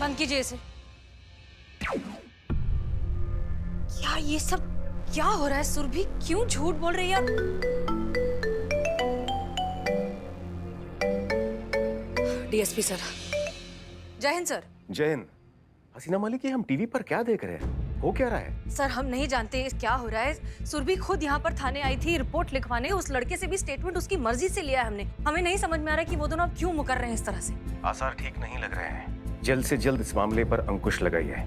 बंद कीजिए इसे। क्या ये सब क्या हो रहा है? सुरभि क्यों झूठ बोल रही है आप? DSP sir. जय हिंद सर। जय हिंद। हसीना मलिक, ये हम टीवी पर क्या देख रहे हैं? हो क्या रहा है? सर हम नहीं जानते क्या हो रहा है। सुरभि खुद यहाँ पर थाने आई थी रिपोर्ट लिखवाने। उस लड़के से भी स्टेटमेंट उसकी मर्जी से लिया है हमने। हमें नहीं समझ में आ रहा है कि वो दोनों अब क्यों मुकर रहे हैं इस तरह से। आसार ठीक नहीं लग रहे हैं। जल्द से जल्द इस मामले पर अंकुश लगाइए,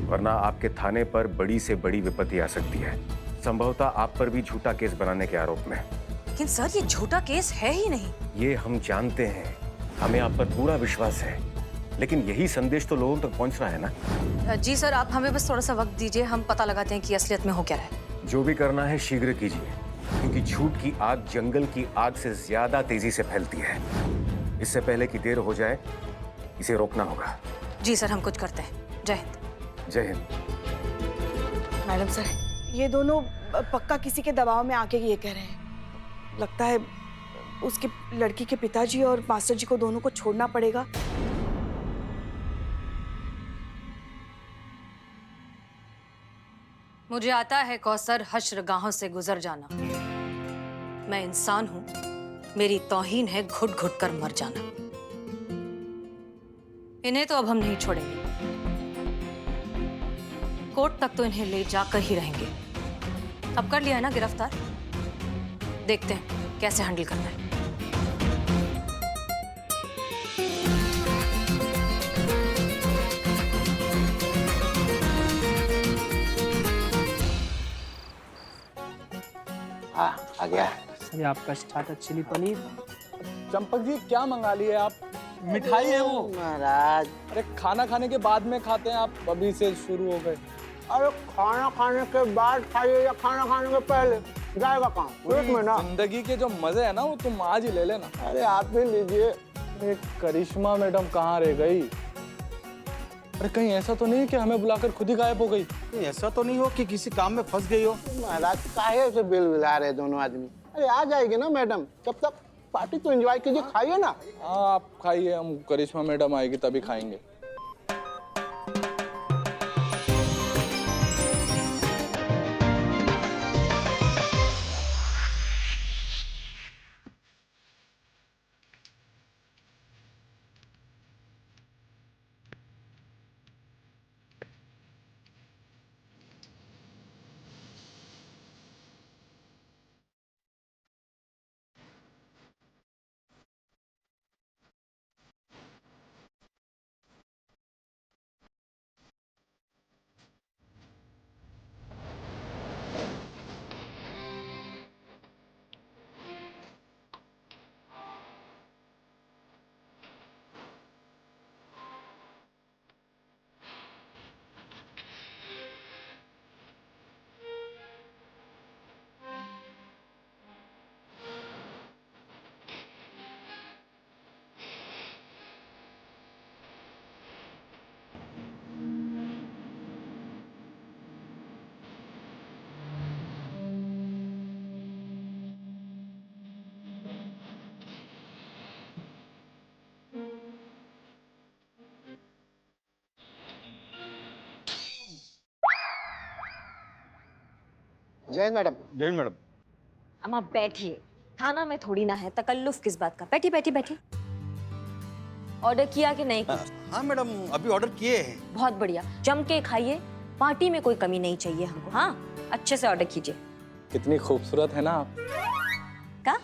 वरना आपके थाने पर बड़ी से बड़ी विपत्ति आ सकती है। संभवतः आप पर भी झूठा केस बनाने के आरोप में। लेकिन सर ये झूठा केस है ही नहीं। ये हम जानते हैं, हमें आप पर पूरा विश्वास है, लेकिन यही संदेश तो लोगों तक पहुंच रहा है ना। जी सर, आप हमें बस थोड़ा सा वक्त दीजिए, हम पता लगाते हैं कि असलियत में हो क्या रहा है। जो भी करना है शीघ्र कीजिए, क्योंकि झूठ की आग जंगल की आग से ज्यादा तेजी से फैलती है। इससे पहले कि देर हो जाए, इसे रोकना होगा। जी सर, हम कुछ करते हैं। जय हिंद। जय हिंद। मैडम सर, ये दोनों पक्का किसी के दबाव में आके ये कह रहे हैं। लगता है उसके लड़की के पिताजी और मास्टर जी को दोनों को छोड़ना पड़ेगा। मुझे आता है कौसर हश्रगाहों से गुजर जाना। मैं इंसान हूं, मेरी तौहीन है घुट घुट कर मर जाना। इन्हें तो अब हम नहीं छोड़ेंगे। कोर्ट तक तो इन्हें ले जाकर ही रहेंगे। अब कर लिया है ना गिरफ्तार, देखते हैं कैसे हैंडल करना है। आ गया। ये आपका स्टार्टर चिली पनीर। चंपक जी क्या मंगा लिए आप? मिठाई है वो? महाराज, अरे खाना खाने के बाद में खाते हैं, आप अभी से शुरू हो गए। अरे खाना खाने के बाद खाइए या खाना खाने के पहले, जाएगा काम पेट में ना। जिंदगी के जो मजे है ना वो तुम आज ही ले लेना। अरे आप भी लीजिए। अरे करिश्मा मैडम कहाँ रह गई? अरे कहीं ऐसा तो नहीं कि हमें बुलाकर खुद ही गायब हो गई? ऐसा तो नहीं हो कि किसी काम में फंस गई हो? महाराज काहे से बिल बिला रहे दोनों आदमी? अरे आ जाएगी ना मैडम, जब तक पार्टी तो एंजॉय कीजिए, खाइए ना। हाँ आप खाइए, हम करिश्मा मैडम आएगी तभी खाएंगे। जय मैडम। जय मैडम। अम्मा बैठिए, खाना में थोड़ी ना है, तकल्लुफ किस बात का। बैठी बैठी बैठी। ऑर्डर किया कि नहीं? हाँ मैडम, अभी ऑर्डर किए हैं। बहुत बढ़िया, जम के खाइए, पार्टी में कोई कमी नहीं चाहिए हमको। हाँ अच्छे से ऑर्डर कीजिए। कितनी खूबसूरत है ना आप। का?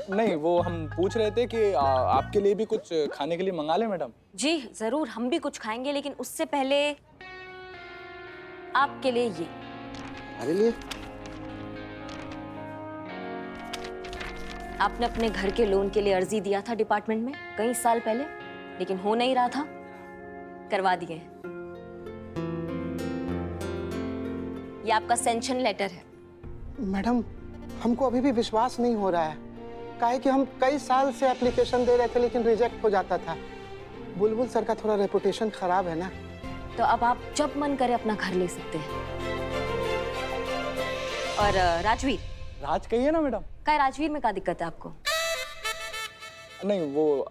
नहीं, वो हम पूछ रहे थे कि आपके लिए भी कुछ खाने के लिए मंगा लें मैडम? जी जरूर, हम भी कुछ खाएंगे, लेकिन उससे पहले आपके लिए ये। अरे लिए आपने अपने घर के लोन के लिए अर्जी दिया था डिपार्टमेंट में कई साल पहले, लेकिन हो नहीं रहा था, करवा दिए हैं। ये आपका सैंक्शन लेटर है। मैडम, हमको अभी भी विश्वास नहीं हो रहा है। काहे कि हम कई साल से एप्लीकेशन दे रहे थे, लेकिन रिजेक्ट हो जाता था। बुलबुल सर का थोड़ा रेपुटेशन खराब है ना। तो अब आप जब मन करे अपना घर ले सकते हैं। और राजवीर। राज कहिए ना मैडम। क्या राजवीर में क्या दिक्कत है आपको? नहीं वो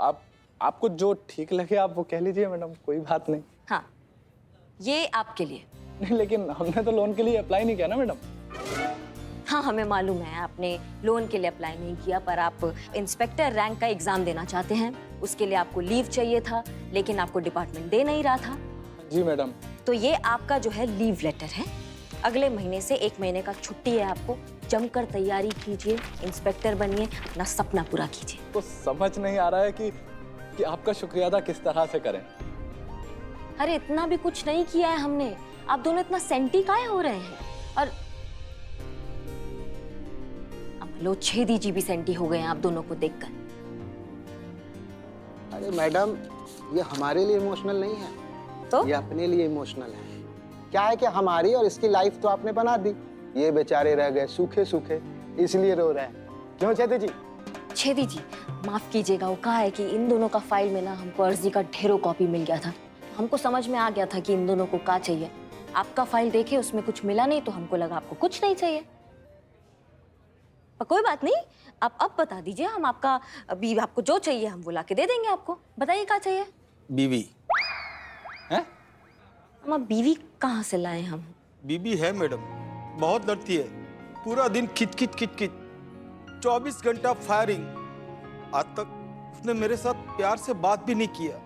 आपको जो ठीक लगे आप वो कह लीजिए मैडम, कोई बात नहीं। हाँ, ये आपके लिए। नहीं लेकिन हमने तो लोन के लिए अप्लाई नहीं किया ना मैडम। हाँ, हमें मालूम है आपने लोन के लिए अप्लाई नहीं किया, पर आप इंस्पेक्टर रैंक का एग्जाम देना चाहते हैं। उसके लिए आपको लीव चाहिए था, लेकिन आपको डिपार्टमेंट दे नहीं रहा था। जी मैडम। तो ये आपका जो है लीव लेटर है। अगले महीने से 1 महीने का छुट्टी है आपको। जमकर तैयारी कीजिए, इंस्पेक्टर बनिए, अपना सपना पूरा कीजिए। तो समझ नहीं आ रहा है कि आपका शुक्रिया अदा किस तरह से करें। अरे इतना भी कुछ नहीं किया है हमने, आप दोनों इतना सेंटी काहे हो रहे हैं? और लो छेदी जी भी सेंटी हो गए हैं आप दोनों को देखकर। अरे मैडम, ये हमारे लिए इमोशनल नहीं है, तो ये अपने लिए इमोशनल है। क्या है कि हमारी और इसकी लाइफ तो आपने बना दी, ये बेचारे रह गए सूखे सूखे, इसलिए रो रहे हैं। क्यों छेदी जी? छेदी जी माफ कीजिएगा, वो कहा है कि इन दोनों का फाइल में ना हमको अर्जी का ढेरों कॉपी मिल गया था। हमको समझ में आ गया था कि इन दोनों को क्या चाहिए। आपका फाइल देखे उसमें कुछ मिला नहीं, तो हमको लगा आपको कुछ नहीं चाहिए। पर कोई बात नहीं, आप अब बता दीजिए, हम आपका अभी आपको जो चाहिए हम वो ला के दे देंगे आपको। बताइए क्या चाहिए? बीवी है? हम अब बीवी कहाँ से लाए हम? बीवी है मैडम, बहुत लड़ती है, पूरा दिन खिच खिच खिच खिच, 24 घंटा फायरिंग। आज तक उसने मेरे साथ प्यार से बात भी नहीं किया,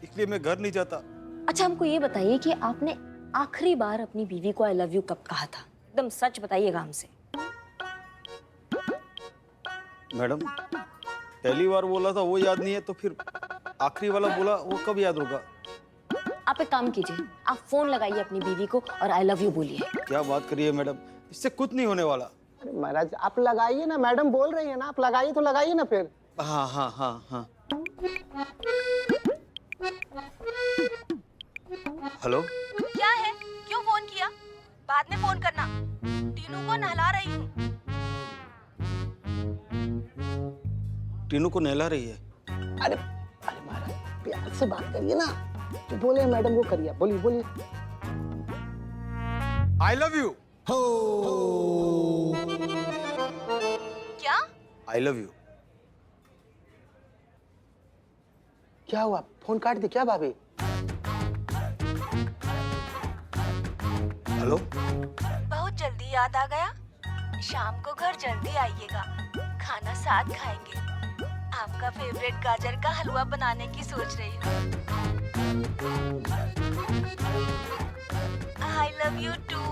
इसलिए मैं घर नहीं जाता। अच्छा हमको ये बताइए कि आपने आखिरी बार अपनी बीवी को आई लव यू कब कहा था? एकदम सच बताइएगा हमसे। मैडम पहली बार बोला था वो याद नहीं है, तो फिर आखिरी वाला बोला वो कब याद होगा? आप एक काम कीजिए, आप फोन लगाइए अपनी बीवी को और आई लव यू बोलिए। क्या बात करिए मैडम, इससे कुछ नहीं होने वाला। अरे महाराज आप लगाइए ना, मैडम बोल रही है ना, आप लगाइए तो लगाइए ना फिर। हाँ हाँ हाँ हाँ। हेलो, क्या है? क्यों फोन किया? बाद में फोन करना। टीनू को नहला रही हूँ। टीनू को नहला रही है? अरे अरे महाराज प्यार से बात करिए ना, जो बोले मैडम वो करिए, बोलिए बोलिए। I love you. क्या? I love you. क्या हुआ, फोन काट दी क्या भाभी? हेलो, बहुत जल्दी याद आ गया। शाम को घर जल्दी आइएगा, खाना साथ खाएंगे। आपका फेवरेट गाजर का हलवा बनाने की सोच रही हूँ। I love you too.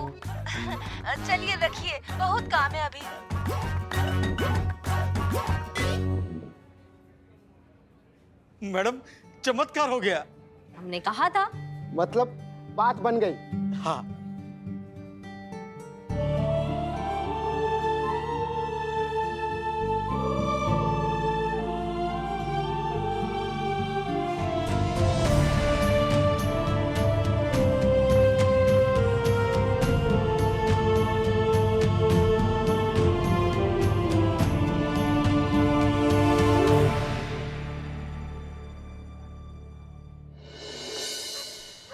चलिए रखिए, बहुत काम है अभी। मैडम चमत्कार हो गया। हमने कहा था। मतलब बात बन गई। हाँ।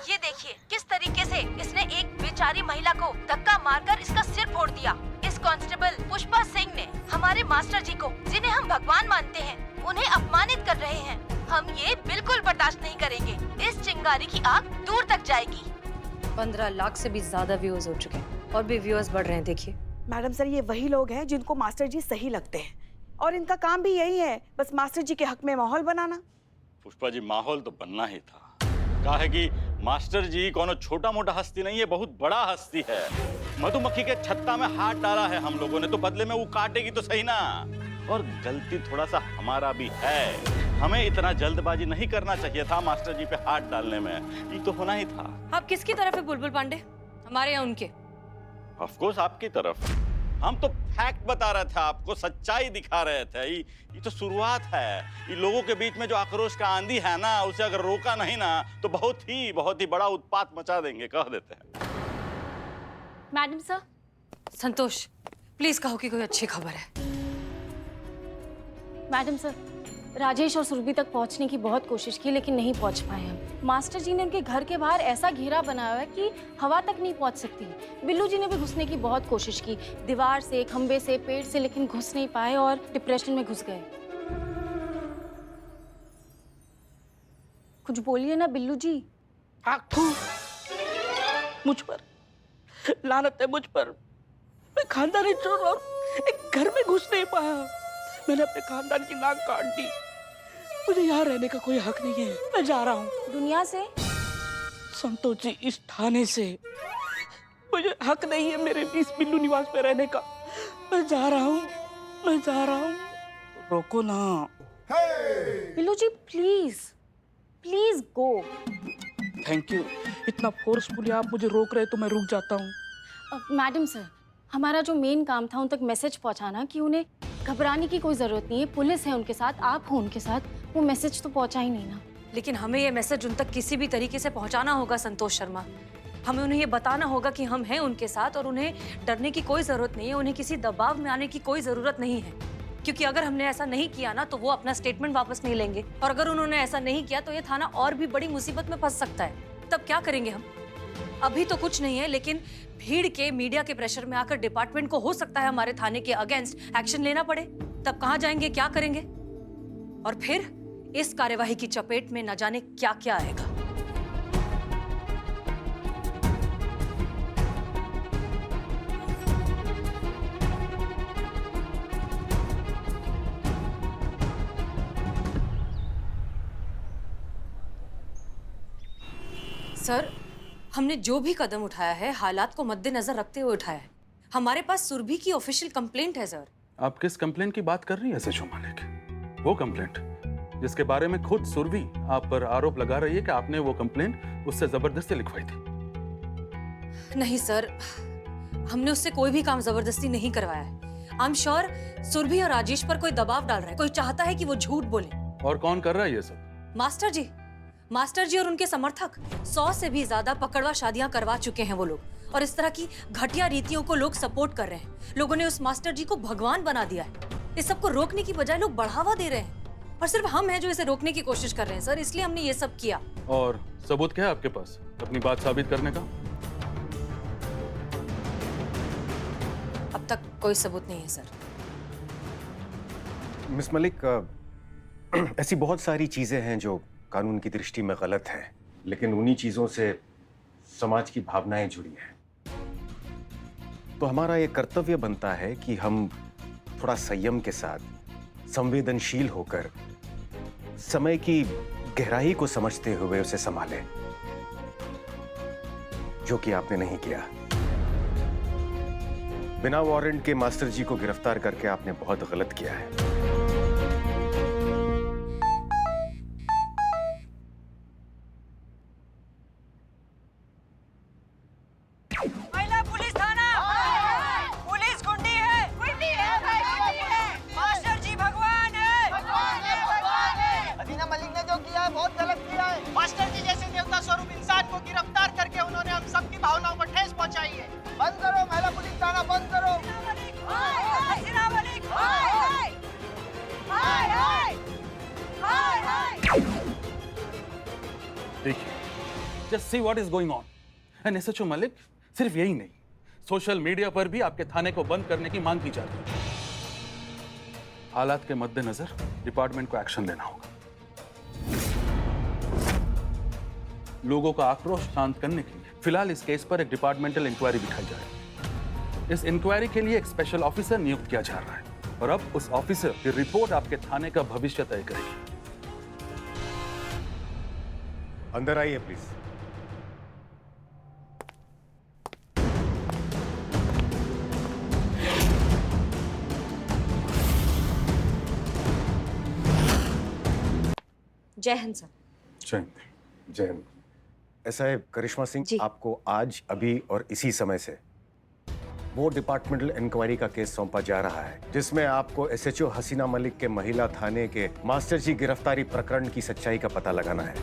ये देखिए किस तरीके से इसने एक बेचारी महिला को धक्का मारकर इसका सिर फोड़ दिया। इस कांस्टेबल पुष्पा सिंह ने हमारे मास्टर जी को, जिन्हें हम भगवान मानते हैं, उन्हें अपमानित कर रहे हैं। हम ये बिल्कुल बर्दाश्त नहीं करेंगे। इस चिंगारी की आग दूर तक जाएगी। 15 लाख से भी ज्यादा व्यूअर्स हो चुके हैं और भी व्यूअर्स बढ़ रहे हैं। देखिए मैडम सर, ये वही लोग हैं जिनको मास्टर जी सही लगते हैं, और इनका काम भी यही है, बस मास्टर जी के हक में माहौल बनाना। पुष्पा जी, माहौल तो बनना ही था। कहा है कि मास्टर जी कोनो छोटा मोटा हस्ती नहीं है, बहुत बड़ा हस्ती है। मधुमक्खी के छत्ता में हाथ डाला है हम लोगों ने, तो बदले में वो काटेगी तो सही ना। और गलती थोड़ा सा हमारा भी है, हमें इतना जल्दबाजी नहीं करना चाहिए था मास्टर जी पे हाथ डालने में, ये तो होना ही था। आप किसकी तरफ है बुलबुल पांडे, हमारे या उनके? ऑफ कोर्स आपकी तरफ। हम तो फैक्ट बता रहे थे आपको, सच्चाई दिखा रहे थे। ये तो शुरुआत है। ये लोगों के बीच में जो आक्रोश का आंधी है ना, उसे अगर रोका नहीं ना तो बहुत ही बड़ा उत्पात मचा देंगे, कह देते हैं। मैडम सर, संतोष प्लीज कहो कि कोई अच्छी खबर है। मैडम सर, राजेश और सुरभि तक पहुंचने की बहुत कोशिश की, लेकिन नहीं पहुंच पाए हम। मास्टर जी ने उनके घर के बाहर ऐसा घेरा बनाया है कि हवा तक नहीं पहुंच सकती। बिल्लू जी ने भी घुसने की बहुत कोशिश की, दीवार से, खंबे से, पेड़ से, लेकिन घुस नहीं पाए और डिप्रेशन में घुस गए। कुछ बोलिए ना बिल्लू जी। मुझ पर लानत है, मुझ पर। मैं खानदानी चोर और एक घर में घुस नहीं पाया। मैंने अपने खानदान की नाक काट दी। मुझे यहाँ रहने का कोई हक नहीं है। मैं जा रहा हूँ। दुनिया से? संतोष जी, इस थाने से। मुझे हक नहीं है मेरे इस बिल्लू निवास में रहने का। मैं जा रहा हूँ, मैं जा रहा हूँ। रोको ना। Billu ji please, please go. Thank you. इतना फोर्सफुली आप मुझे रोक रहे तो मैं रुक जाता हूँ। मैडम सर, हमारा जो मेन काम था उन तक मैसेज पहुंचाना कि उन्हें घबराने की कोई जरूरत नहीं है, पुलिस है उनके साथ, आप हो उनके साथ। वो मैसेज तो पहुंचा ही नहीं ना। लेकिन हमें ये मैसेज उन तक किसी भी तरीके से पहुंचाना होगा संतोष शर्मा। हमें उन्हें ये बताना होगा कि हम हैं उनके साथ और उन्हें डरने की कोई जरूरत नहीं है, उन्हें किसी दबाव में आने की कोई जरूरत नहीं है। क्योंकि अगर हमने ऐसा नहीं किया ना तो वो अपना स्टेटमेंट वापस नहीं लेंगे, और अगर उन्होंने ऐसा नहीं किया तो ये थाना और भी बड़ी मुसीबत में फंस सकता है। तब क्या करेंगे हम? अभी तो कुछ नहीं है, लेकिन भीड़ के, मीडिया के प्रेशर में आकर डिपार्टमेंट को हो सकता है हमारे थाने के अगेंस्ट एक्शन लेना पड़े। तब कहाँ जाएंगे, क्या करेंगे? और फिर इस कार्यवाही की चपेट में न जाने क्या क्या आएगा। सर, हमने जो भी कदम उठाया है हालात को मद्देनजर रखते हुए उठाया है। हमारे पास सुरभि की ऑफिशियल कंप्लेंट है सर। आप किस कंप्लेंट की बात कर रही हैं सचो मालिक? वो कंप्लेंट जिसके बारे में खुद सुरभि आप पर आरोप लगा रही है कि आपने वो कंप्लेंट उससे जबरदस्ती लिखवाई थी। नहीं सर, हमने उससे कोई भी काम जबरदस्ती नहीं करवाया है। आई एम श्योर सुरभि और राजेश पर कोई दबाव डाल रहा है, कोई चाहता है कि वो झूठ बोले। और कौन कर रहा है ये सब? मास्टर जी और उनके समर्थक। 100 से भी ज्यादा पकड़वा शादियां करवा चुके हैं वो लोग, और इस तरह की घटिया रीतियों को लोग सपोर्ट कर रहे हैं। लोगों ने उस मास्टर जी को भगवान बना दिया है। इस सब को रोकने की बजाय लोग बढ़ावा दे रहे हैं, और सिर्फ हम हैं जो इसे रोकने की कोशिश कर रहे हैं सर। इसलिए हमने ये सब किया। और सबूत क्या है आपके पास अपनी बात साबित करने का? अब तक कोई सबूत नहीं है सर। मिस मलिक, ऐसी बहुत सारी चीजें हैं जो कानून की दृष्टि में गलत है, लेकिन उन्हीं चीजों से समाज की भावनाएं जुड़ी हैं। तो हमारा ये कर्तव्य बनता है कि हम थोड़ा संयम के साथ, संवेदनशील होकर, समय की गहराई को समझते हुए उसे संभालें, जो कि आपने नहीं किया। बिना वारंट के मास्टर जी को गिरफ्तार करके आपने बहुत गलत किया है। महिला पुलिस थाना, पुलिस गुंडी है, मास्टर जी भगवान है, हसीना मलिक ने जो किया है बहुत गलत किया है। मास्टर जी जैसे देवता स्वरूप इंसान को गिरफ्तार करके उन्होंने हम सबकी भावनाओं को ठेस पहुंचाई है। बंद करो महिला पुलिस थाना, बंद करो। हसीना मलिक, देखिए, just see what is going on. And SHO Malik, सिर्फ यही नहीं, सोशल मीडिया पर भी आपके थाने को बंद करने की मांग की जा रही है। हालात के मद्देनजर डिपार्टमेंट को एक्शन लेना होगा। लोगों का आक्रोश शांत करने के लिए फिलहाल इस केस पर एक डिपार्टमेंटल इंक्वायरी बिठाई जा रही है। इस इंक्वायरी के लिए एक स्पेशल ऑफिसर नियुक्त किया जा रहा है, और अब उस ऑफिसर की रिपोर्ट आपके थाने का भविष्य तय करेगी। अंदर आइए प्लीज। जय हिंद सर। जय हिंद। जय हिंद। ऐसा है करिश्मा सिंह, आपको आज, अभी और इसी समय से वो डिपार्टमेंटल इंक्वायरी का केस सौंपा जा रहा है, जिसमें आपको एसएचओ हसीना मलिक के महिला थाने के मास्टर जी गिरफ्तारी प्रकरण की सच्चाई का पता लगाना है।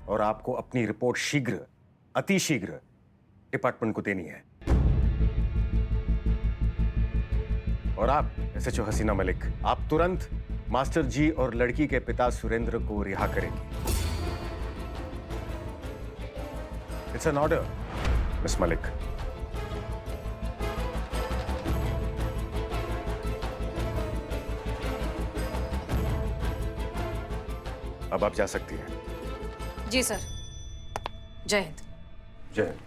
और आपको अपनी रिपोर्ट शीघ्र, अति शीघ्र डिपार्टमेंट को देनी है। और आप एसएचओ हसीना मलिक, आप तुरंत मास्टर जी और लड़की के पिता सुरेंद्र को रिहा करेंगी। It's an order, miss Malik. अब आप जा सकती हैं। जी सर। जय हिंद। जय हिंद।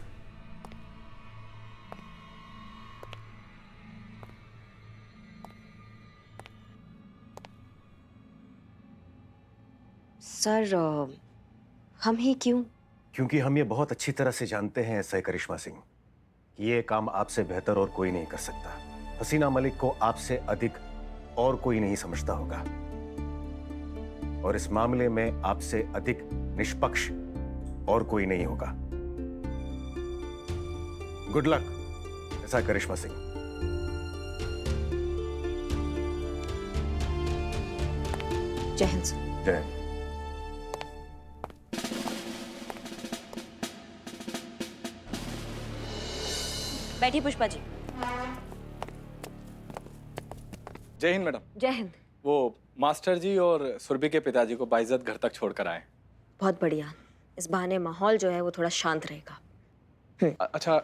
सर हम ही क्यों? क्योंकि हम ये बहुत अच्छी तरह से जानते हैं एसआई करिश्मा सिंह कि ये काम आपसे बेहतर और कोई नहीं कर सकता। हसीना मलिक को आपसे अधिक और कोई नहीं समझता होगा, और इस मामले में आपसे अधिक निष्पक्ष और कोई नहीं होगा। गुड लक एसआई करिश्मा सिंह। जय हिंद सर। जय हिंद। बैठिए पुष्पा जी। जय हिंद मैडम। जय हिंद। वो मास्टर जी और सुरभि के पिताजी को बाइज्जत घर तक छोड़कर आए। बहुत बढ़िया, इस बहाने माहौल जो है वो थोड़ा शांत रहेगा। अच्छा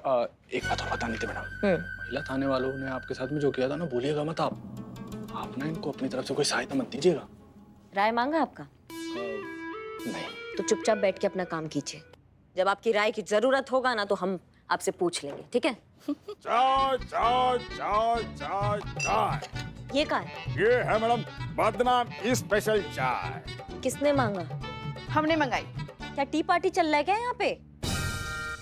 एक बात और बतानी थी मैडम। महिला थाने वालों ने आपके साथ में जो किया था ना, भूलिएगा मत आप ना इनको अपनी तरफ से कोई सहायता मत दीजिएगा। राय मांगा आपका? नहीं। तो चुपचाप बैठ के अपना काम कीजिए। जब आपकी राय की जरूरत होगा ना तो हम आपसे पूछ लेंगे, ठीक है? चाय चाय चाय चाय चाय। ये कहाँ है? ये है मैडम बदनाम स्पेशल चाय। किसने मांगा? हमने मंगाई। क्या टी पार्टी चल रहा है क्या यहाँ पे?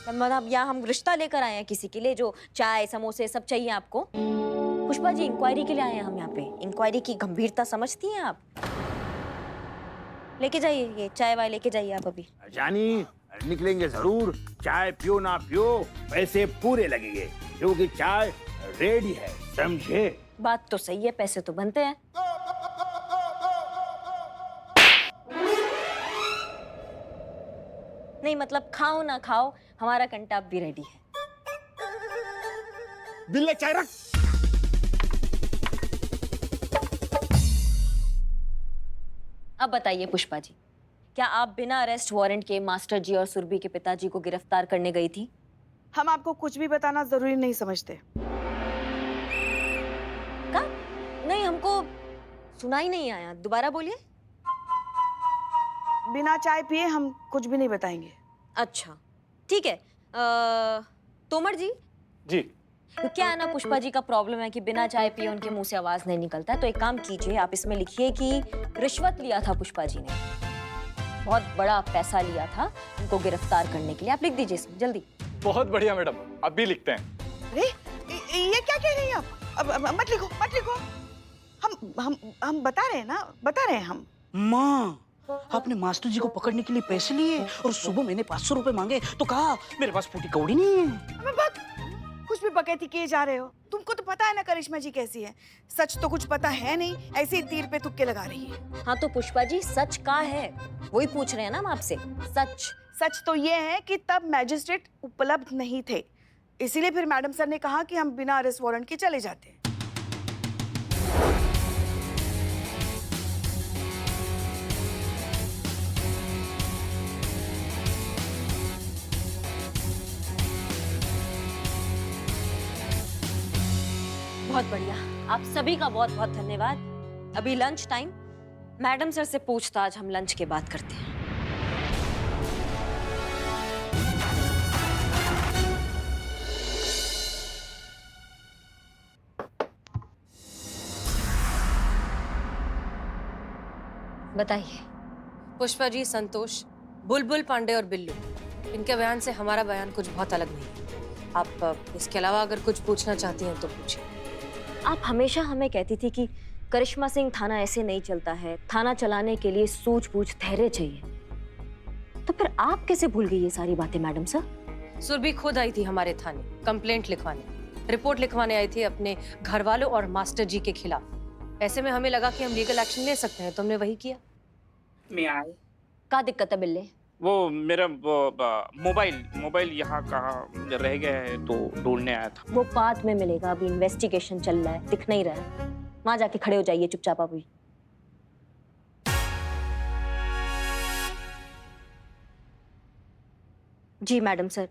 मतलब यहाँ हम रिश्ता लेकर आए हैं किसी के लिए जो चाय समोसे सब चाहिए आपको? पुष्पा जी इंक्वायरी के लिए आए हैं हम यहाँ पे। इंक्वायरी की गंभीरता समझती हैं आप? लेके जाइए ये चाय वाय, लेके जाइए आप अभी। जानी निकलेंगे जरूर, चाय पियो ना पियो पैसे पूरे लगेंगे, क्योंकि चाय रेडी है, समझे? बात तो सही है, पैसे तो बनते हैं। नहीं मतलब खाओ ना खाओ, हमारा कंटाप भी रेडी है। बिल्ले चाय रख। अब बताइए पुष्पा जी, क्या आप बिना अरेस्ट वारंट के मास्टर जी और सुरभि के पिताजी को गिरफ्तार करने गई थी? हम आपको कुछ भी बताना जरूरी नहीं समझते। क्या? नहीं, हमको सुना ही नहीं आया, दोबारा बोलिए। बिना चाय पिए हम कुछ भी नहीं बताएंगे। अच्छा ठीक है। तोमर जी। जी। तो क्या है ना, पुष्पा जी का प्रॉब्लम है कि बिना चाय पिए उनके मुंह से आवाज नहीं निकलता है। तो एक काम कीजिए, आप इसमें लिखिए कि रिश्वत लिया था पुष्पा जी ने, बहुत बड़ा पैसा लिया था उनको गिरफ्तार करने के लिए। आप लिख दीजिए इसमें जल्दी। बहुत बढ़िया मैडम, अभी लिखते हैं। अरे ये क्या कह रही हैं आप? अब मत लिखो मत लिखो। हम बता रहे हैं ना, बता रहे हैं हम। माँ, आपने मास्टर जी को पकड़ने के लिए पैसे लिए और सुबह मैंने 500 रुपए मांगे तो कहा मेरे पास फूटी कौड़ी नहीं है। कुछ भी बकैती किए जा रहे हो। तुमको तो पता है ना करिश्मा जी कैसी है। सच तो कुछ पता है नहीं, ऐसे ही तीर पे तुक्के लगा रही है। हाँ तो पुष्पा जी सच का है, वही पूछ रहे हैं ना हम आपसे। सच तो ये है कि तब मैजिस्ट्रेट उपलब्ध नहीं थे, इसीलिए फिर मैडम सर ने कहा कि हम बिना अरेस्ट वारंट के चले जाते हैं। बहुत बढ़िया, आप सभी का बहुत बहुत धन्यवाद। अभी लंच टाइम, मैडम सर से पूछताछ हम लंच के बाद करते हैं। बताइए। पुष्पा जी, संतोष, बुलबुल, पांडे और बिल्लू, इनके बयान से हमारा बयान कुछ बहुत अलग नहीं है। आप इसके अलावा अगर कुछ पूछना चाहती हैं तो पूछिए। आप हमेशा हमें कहती थी कि करिश्मा सिंह थाना ऐसे नहीं चलता है, थाना चलाने के लिए सूझबूझ धैर्य चाहिए। तो फिर आप कैसे भूल गई ये सारी बातें मैडम सर? सुरभि खुद आई थी हमारे थाने कंप्लेंट लिखवाने, रिपोर्ट लिखवाने आई थी अपने घर वालों और मास्टर जी के खिलाफ। ऐसे में हमें लगा कि हम लीगल एक्शन ले सकते हैं, तो हमने वही किया। क्या दिक्कत है बिल्ले? वो मेरा मोबाइल यहाँ कहाँ रह गया है तो ढूंढने आया था। वो बाद में मिलेगा, अभी इन्वेस्टिगेशन चल रहा है, दिख नहीं रहा है। वहां जाके खड़े हो जाइए चुपचाप अभी। जी मैडम सर,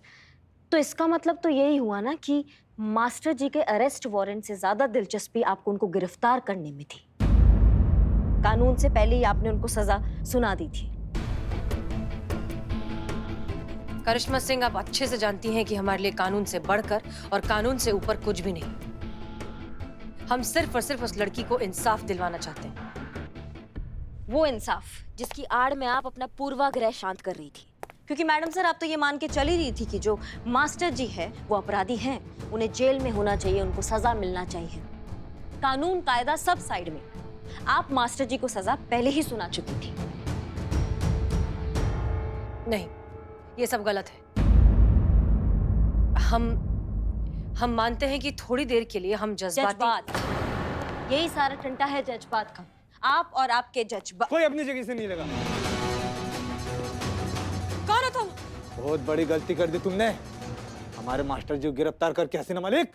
तो इसका मतलब तो यही हुआ ना कि मास्टर जी के अरेस्ट वारंट से ज्यादा दिलचस्पी आपको उनको गिरफ्तार करने में थी। कानून से पहले ही आपने उनको सजा सुना दी थी। करिश्मा सिंह, आप अच्छे से जानती हैं कि हमारे लिए कानून से बढ़कर और कानून से ऊपर कुछ भी नहीं। हम सिर्फ और सिर्फ उस लड़की को इंसाफ दिलवाना चाहते हैं। वो इंसाफ जिसकी आड़ में आप अपना पूर्वाग्रह शांत कर रही थी। क्योंकि मैडम सर, आप तो ये मान के चल ही रही थी कि जो मास्टर जी है वो अपराधी हैं, उन्हें जेल में होना चाहिए, उनको सजा मिलना चाहिए। कानून कायदा सब साइड में। आप मास्टर जी को सजा पहले ही सुना चुकी थी। नहीं, ये सब गलत है। हम मानते हैं कि थोड़ी देर के लिए हम जज्बात, यही सारा टंटा है जज्बात का। आप और आपके जज्बात। कोई अपनी जगह से नहीं लगा। कौन हो तुम? बहुत बड़ी गलती कर दी तुमने। हमारे मास्टर जी को गिरफ्तार करके हसीना मलिक